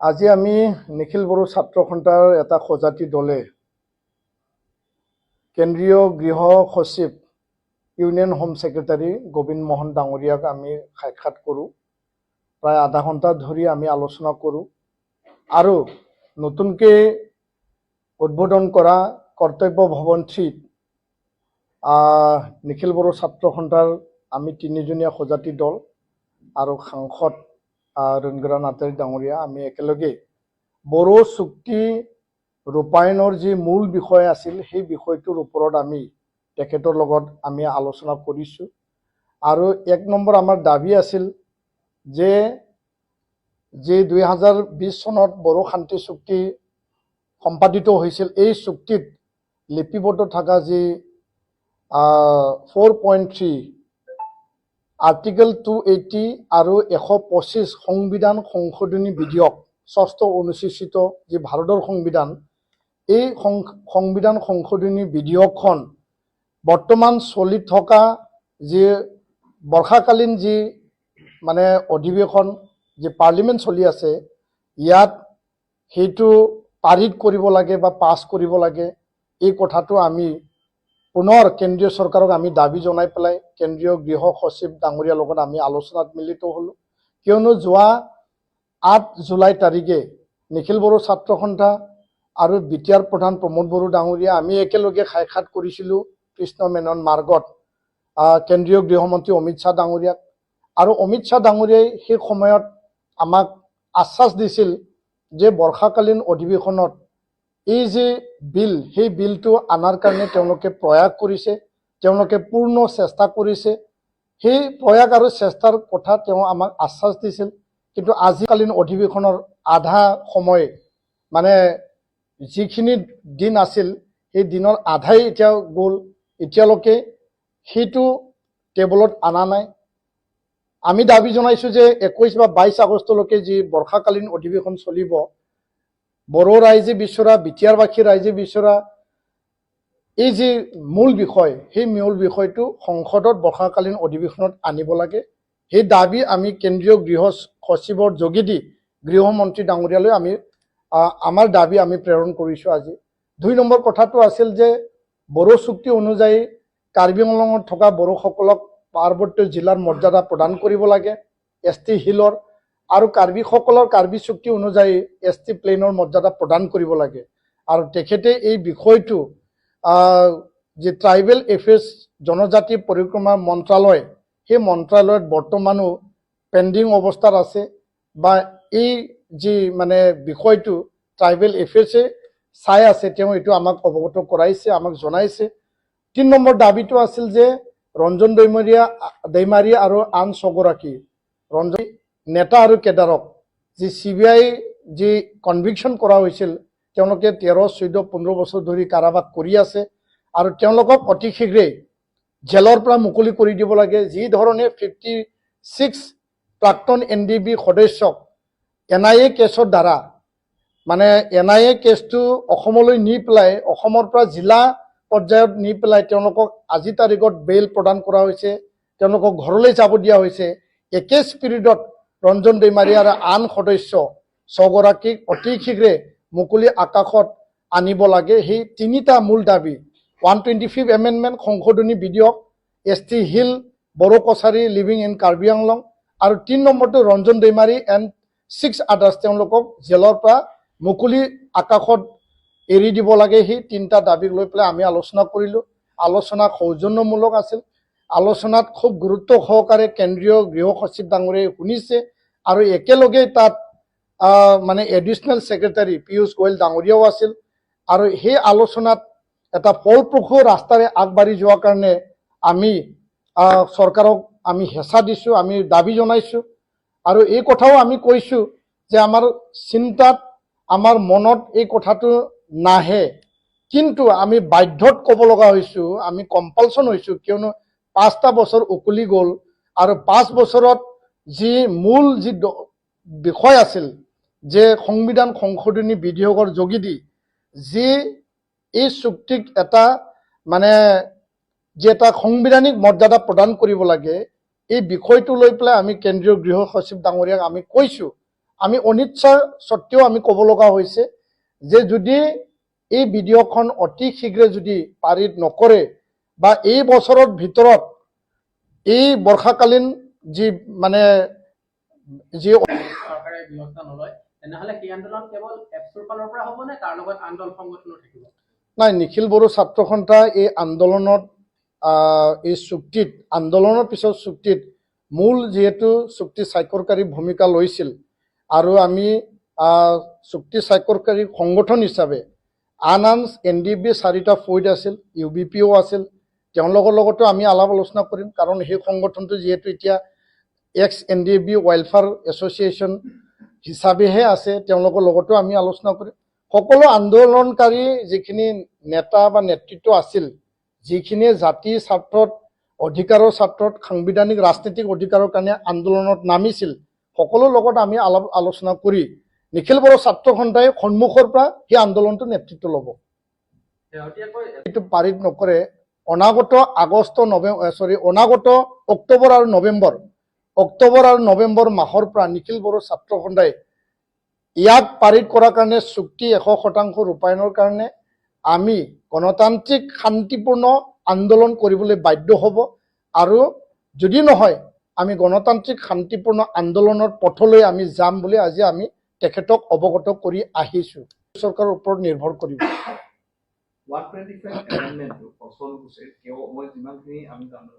আজি আমি নিখিল বড়ো ছাত্ৰ সন্থাৰ এটা সজাতি দলে কেন্দ্ৰীয় গৃহ সচিব union home secretary Gobinda Mohan ডাঙৰীয়াক আমি সাক্ষাৎ কৰোঁ। প্ৰায় আধা ঘণ্টা ধৰি আমি আলোচনা কৰোঁ আৰু নতুনকৈ উদ্বোধন কৰা কৰ্তব্য ভৱন 3 নিখিল বড়ো ছাত্ৰ সন্থাৰ আমি তিনিজনীয়া সজাতি দল আৰু সাংসদ ৰঞ্জৰা নাৰ্জাৰী ডাঙৰীয়া আমি একেলগে বড়ো চুক্তি ৰূপায়ণৰ যি মূল বিষয় আছিল সেই বিষয়টোৰ ওপৰত আমি তেখেতৰ লগত আমি আলোচনা কৰিছোঁ। আৰু এক নম্বৰ আমাৰ দাবী আছিল যে 2020 চনত বড়ো শান্তি চুক্তি সম্পাদিত হৈছিল, এই চুক্তিত লিপিবদ্ধ থকা যি 4.3 আৰ্টিকেল 280 আৰু 125 সংবিধান সংশোধনী বিধেয়ক 6ষ্ঠ অনুসূচিত যি ভাৰতৰ সংবিধান, এই সংবিধান সংশোধনী বিধেয়কখন বৰ্তমান চলি থকা যি বৰ্ষাকালীন যি মানে অধিৱেশন যি পাৰ্লিমেণ্ট চলি আছে, ইয়াত সেইটো পাৰিত কৰিব লাগে বা পাছ কৰিব লাগে। এই কথাটো আমি পুনৰ কেন্দ্ৰীয় চৰকাৰক আমি দাবী জনাই পেলাই কেন্দ্ৰীয় গৃহ সচিব ডাঙৰীয়াৰ লগত আমি আলোচনাত মিলিত হ'লোঁ। কিয়নো যোৱা 8 জুলাই তাৰিখে নিখিল বড়ো ছাত্ৰ সন্থা আৰু বিটিআৰ প্ৰধান প্ৰমোদ বড়ো ডাঙৰীয়া আমি একেলগে সাক্ষাৎ কৰিছিলোঁ কৃষ্ণ মেনন মাৰ্গত কেন্দ্ৰীয় গৃহমন্ত্ৰী অমিত শ্বাহ ডাঙৰীয়াক। আৰু অমিত শ্বাহ ডাঙৰীয়াই সেই সময়ত আমাক আশ্বাস দিছিল যে বৰ্ষাকালীন অধিৱেশনত এই যে বিল, সেই বিলটো আনাৰ কাৰণে তেওঁলোকে প্ৰয়াস কৰিছে, তেওঁলোকে পূৰ্ণ চেষ্টা কৰিছে। সেই প্ৰয়াস আৰু চেষ্টাৰ কথা তেওঁ আমাক আশ্বাস দিছিল। কিন্তু আজিকালীন অধিৱেশনৰ আধা সময় মানে যিখিনি দিন আছিল সেই দিনৰ আধাই এতিয়া গ'ল, এতিয়ালৈকে সেইটো টেবুলত অনা নাই। আমি দাবী জনাইছোঁ যে 21 বা 22 আগষ্টলৈকে যি বৰ্ষাকালীন অধিৱেশন চলিব, বড়ো ৰাইজে বিচৰা, বিটিআৰবাসী ৰাইজে বিচৰা এই যি মূল বিষয়, সেই মূল বিষয়টো সংসদত বৰ্ষাকালীন অধিৱেশনত আনিব লাগে। সেই দাবী আমি কেন্দ্ৰীয় গৃহ সচিবৰ যোগেদি গৃহমন্ত্ৰী ডাঙৰীয়ালৈ আমি আমাৰ দাবী আমি প্ৰেৰণ কৰিছোঁ আজি। 2 নম্বৰ কথাটো আছিল যে বড়ো চুক্তি অনুযায়ী কাৰ্বি আংলঙত থকা বড়োসকলক পাৰ্বত্য জিলাৰ মৰ্যাদা প্ৰদান কৰিব লাগে, ST হিলৰ, আৰু কাৰ্বিসকলৰ কাৰ্বি চুক্তি অনুযায়ী ST প্লেনৰ মৰ্যাদা প্ৰদান কৰিব লাগে। আৰু তেখেতে এই বিষয়টো যে ট্ৰাইবেল এফেয়াৰ্ছ জনজাতি পৰিক্ৰমা মন্ত্ৰালয়, সেই মন্ত্ৰালয়ত বৰ্তমানো পেণ্ডিং অৱস্থাত আছে, বা এই যি মানে বিষয়টো ট্ৰাইবেল এফেয়াৰ্ছে চাই আছে, তেওঁ এইটো আমাক অৱগত কৰাইছে, আমাক জনাইছে। 3 নম্বৰ দাবীটো আছিল যে ৰঞ্জন দৈমাৰী আৰু আন 6 গৰাকী ৰঞ্জন নেতা আৰু কেডাৰক যি CBI যি কনভিকশ্যন কৰা হৈছিল, তেওঁলোকে 13, 14, 15 বছৰ ধৰি কাৰাবাস কৰি আছে আৰু তেওঁলোকক অতি শীঘ্ৰেই জেলৰ পৰা মুকলি কৰি দিব লাগে। যি ধৰণে 56 প্ৰাক্তন NDB সদস্যক NIA কেছৰ দ্বাৰা মানে NIA কেছটো অসমলৈ নি পেলাই, অসমৰ পৰা জিলা পৰ্যায়ত নি পেলাই তেওঁলোকক আজি তাৰিখত বেইল প্ৰদান কৰা হৈছে, তেওঁলোকক ঘৰলৈ যাব দিয়া হৈছে। একে স্পিৰিটত ৰঞ্জন দৈমাৰী আৰু আন সদস্য 6 গৰাকীক অতি শীঘ্ৰে মুকলি আকাশত আনিব লাগে। সেই 3টা মূল দাবী, 125th এমেণ্ডমেণ্ট সংশোধনী বিধেয়ক, ST hill Bodo Kachari living in Karbi Anglong, আৰু 3 নম্বৰটো ৰঞ্জন দৈমাৰী এণ্ড 6 আদাৰ্ছ তেওঁলোকক জেলৰ পৰা মুকলি আকাশত এৰি দিব লাগে। সেই 3টা দাবীক লৈ পেলাই আমি আলোচনা কৰিলোঁ। আলোচনা সৌজন্যমূলক আছিল। আলোচনাত খুব গুৰুত্ব সহকাৰে কেন্দ্ৰীয় গৃহ সচিব ডাঙৰীয়াই শুনিছে আৰু একেলগে তাত মানে এডিশ্যনেল ছেক্ৰেটাৰী পীয়ুষ গোৱেল ডাঙৰীয়াও আছিল। আৰু সেই আলোচনাত এটা ফলপ্ৰসূ ৰাস্তাৰে আগবাঢ়ি যোৱাৰ কাৰণে আমি চৰকাৰক আমি হেঁচা দিছোঁ, আমি দাবী জনাইছোঁ। আৰু এই কথাও আমি কৈছোঁ যে আমাৰ চিন্তাত, আমাৰ মনত এই কথাটো নাহে, কিন্তু আমি বাধ্যত ক'ব লগা হৈছোঁ, আমি কম্পালচন হৈছোঁ, কিয়নো 5টা বছৰ উকলি গ'ল আৰু 5 বছৰত যি মূল যি বিষয় আছিল যে সংবিধান সংশোধনী বিধেয়কৰ যোগেদি যি এই চুক্তিক এটা মানে যে এটা সাংবিধানিক মৰ্যাদা প্ৰদান কৰিব লাগে, এই বিষয়টো লৈ পেলাই আমি কেন্দ্ৰীয় গৃহ সচিব ডাঙৰীয়াক আমি কৈছোঁ আমি অনিচ্ছা সত্ত্বেও আমি ক'ব লগা হৈছে যে যদি এই ভিডিঅ'খন অতি শীঘ্ৰে যদি পাৰিত নকৰে বা এই বছৰৰ ভিতৰত এই বৰ্ষাকালীন যি মানে যি চৰকাৰে ব্যৱস্থা নলয় তেনেহ'লে সেই আন্দোলন কেৱল এপছৰ ফালৰ পৰা হ'ব নে তাৰ লগত আন্দোলন সংগঠনো থাকিব? নাই, নিখিল বড়ো ছাত্ৰ সন্থা এই আন্দোলনত এই চুক্তিত আন্দোলনৰ পিছত চুক্তিত মূল যিহেতু চুক্তি স্বাক্ষৰকাৰী ভূমিকা লৈছিল আৰু আমি চুক্তি স্বাক্ষৰকাৰী সংগঠন হিচাপে আন NDB 4টা ফৈদ আছিল, UBPও আছিল, তেওঁলোকৰ লগতো আমি আলাপ আলোচনা কৰিম কাৰণ সেই সংগঠনটো যিহেতু এতিয়া NDB ৱেলফেয়াৰ এছ'চিয়েশ্যন হিচাপেহে আছে, তেওঁলোকৰ লগতো আমি আলোচনা কৰিম। সকলো আন্দোলনকাৰী যিখিনি নেতা বা নেতৃত্ব আছিল, যিখিনিয়ে জাতি স্বাৰ্থত অধিকাৰৰ স্বাৰ্থত সাংবিধানিক ৰাজনৈতিক অধিকাৰৰ কাৰণে আন্দোলনত নামিছিল, সকলোৰ লগত আমি আলোচনা কৰি নিখিল বড়ো ছাত্ৰ সন্থাই সন্মুখৰ পৰা সেই আন্দোলনটো নেতৃত্ব ল'ব। এইটো পাৰিত নকৰে অনাগত অনাগত অক্টোবৰ আৰু নৱেম্বৰ মাহৰ পৰা নিখিল বড়ো ছাত্ৰ সন্থাই ইয়াক পাৰিত কৰাৰ কাৰণে চুক্তি 100% ৰূপায়ণৰ কাৰণে আমি গণতান্ত্ৰিক শান্তিপূৰ্ণ আন্দোলন কৰিবলৈ বাধ্য হ'ব আৰু যদি নহয় আমি গণতান্ত্ৰিক শান্তিপূৰ্ণ আন্দোলনৰ পথলৈ আমি যাম বুলি আজি আমি তেখেতক অৱগত কৰি আহিছোঁ। চৰকাৰৰ ওপৰত নিৰ্ভৰ কৰিব। 125 এমেণ্ডমেণ্টটো ফচল হৈছে মই যিমানখিনি আমি জানো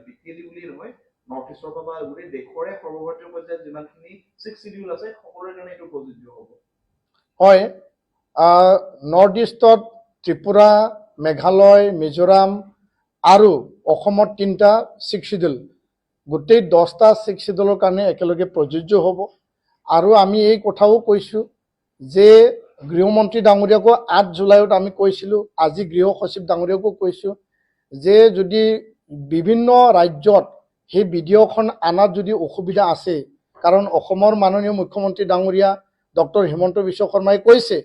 বিটিএডি বুলি নহয় নৰ্থ ইষ্টৰ পৰা গোটেই দেশৰে সৰ্বভাৰতীয় পৰ্যায়ত যিমানখিনি 6 শিডিউল আছে সকলোৰে কাৰণে এইটো প্ৰযোজ্য হ'ব। হয়, নৰ্থ ইষ্টত ত্ৰিপুৰা, মেঘালয়, মিজোৰাম আৰু অসমত 3টা 6 শিডিউল, গোটেই 10টা 6 শিডিউলৰ কাৰণে একেলগে প্ৰযোজ্য হ'ব। আৰু আমি এই কথাও কৈছোঁ যে গৃহমন্ত্ৰী ডাঙৰীয়াকো 8 জুলাইত আমি কৈছিলোঁ, আজি গৃহ সচিব ডাঙৰীয়াকো কৈছোঁ যে যদি বিভিন্ন ৰাজ্যত সেই ভিডিঅ'খন আনাত যদি অসুবিধা আছে, কাৰণ অসমৰ মাননীয় মুখ্যমন্ত্ৰী ডাঙৰীয়া ডক্টৰ হিমন্ত বিশ্ব শৰ্মাই কৈছে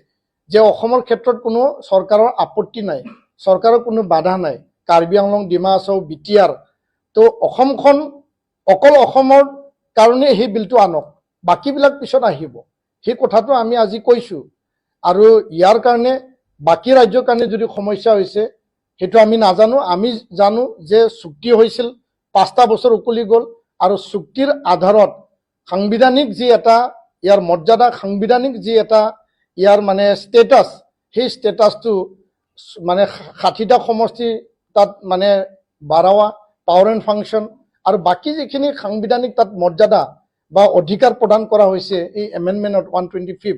যে অসমৰ ক্ষেত্ৰত কোনো চৰকাৰৰ আপত্তি নাই, চৰকাৰৰ কোনো বাধা নাই, কাৰ্বি আংলং, ডিমা হাছাও, BTR, তো অসমখন অকল অসমৰ কাৰণে সেই বিলটো আনক, বাকীবিলাক পিছত আহিব, সেই কথাটো আমি আজি কৈছোঁ। আৰু ইয়াৰ কাৰণে বাকী ৰাজ্যৰ কাৰণে যদি সমস্যা হৈছে সেইটো আমি নাজানো, আমি জানো যে চুক্তি হৈছিল 5টা বছৰ উকলি গ'ল আৰু চুক্তিৰ আধাৰত সাংবিধানিক যি এটা ইয়াৰ মৰ্যাদা, সাংবিধানিক যি এটা ইয়াৰ মানে ষ্টেটাছ, সেই ষ্টেটাছটো মানে 60টা সমষ্টি তাত মানে বাঢ়োৱা, পাৱাৰ এণ্ড ফাংচন আৰু বাকী যিখিনি সাংবিধানিক তাত মৰ্যাদা বা অধিকাৰ প্ৰদান কৰা হৈছে এই এমেণ্ডমেণ্টত 125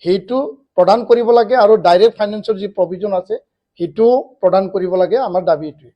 সেইটো প্ৰদান কৰিব লাগে আৰু ডাইৰেক্ট ফাইনেন্সৰ যি প্ৰভিজন আছে সেইটো প্ৰদান কৰিব লাগে, আমাৰ দাবী এইটোৱে।